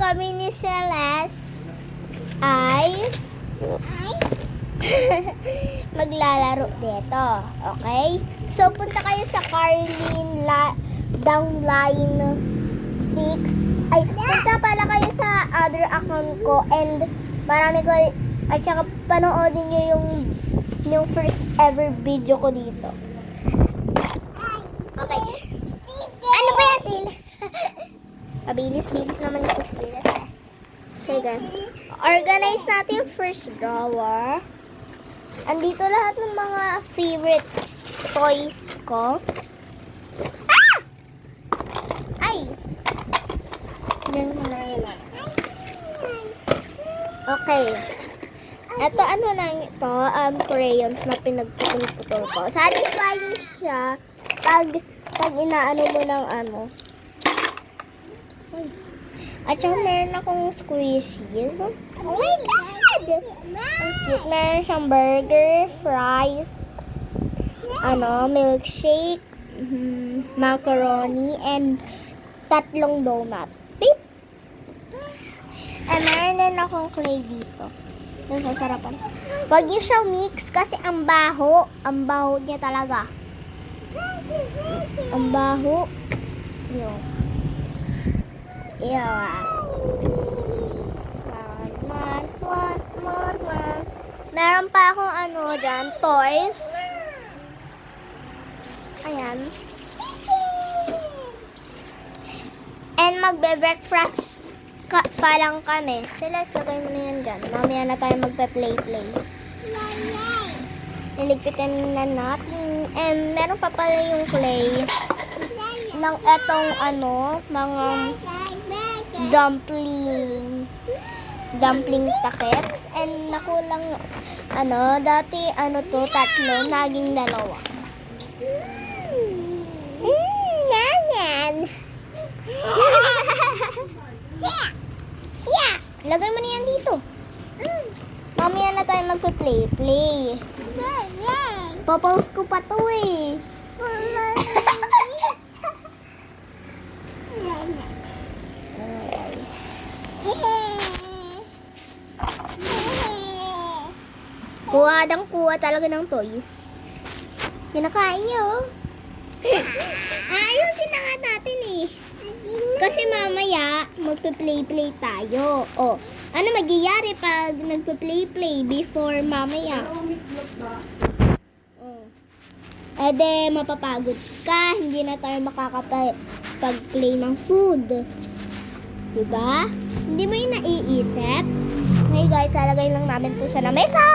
kami ni Celeste ay maglalaro dito. Okay? So, punta kayo sa Carlin down line 6. Ay, punta pala kayo sa other account ko and marami ko, at saka panoodin nyo yung first ever video ko dito. Okay. Ano ba yan, Silas? Pabilis-bilis naman yung Silas eh. Sige. Organize natin yung first drawer. Andito lahat ng mga favorite toys ko. Ah! Ay! Yan ko na yun. Okay. Ito ano lang ito, crayons na pinagputol-putol ko. Satisfying siya pag inaano mo ng ano. At saka meron akong squishies. Oh my God! Ang cute. Meron siyang burger, fries, milkshake, macaroni, and 3 donut. Beep! And meron din akong clay dito. Yung sasarapan. Huwag niyo siya mix kasi ang baho. Ang baho niya talaga. Ang baho. Yun. Meron pa akong dyan, toys. Ayan. And magbe-breakfast pa lang kami. Celeste, lagay mo na yan dyan. Mamaya na tayo magpe-play-play. Niligpitin na natin. And meron pa pala yung clay ng etong mga dumpling takets. And nakulang dati 3, naging 2. Yan. Lagay mo na yan dito. Mamaya na tayo magpe-play. Popost ko pa to eh. Kuha talaga ng toys. Kinakain niyo. Ayusin na nga natin eh. Kasi mamaya, magpe-play-play tayo. Ano magyayari pag nagpe-play-play before mamaya? Mapapagod ka. Hindi na tayo makakapag-play ng food. Diba? Hindi mo yung naiisip? Okay guys, talagay lang namin ito sa mesa.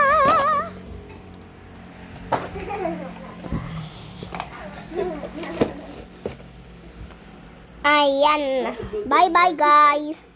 Ayan. Bye-bye guys.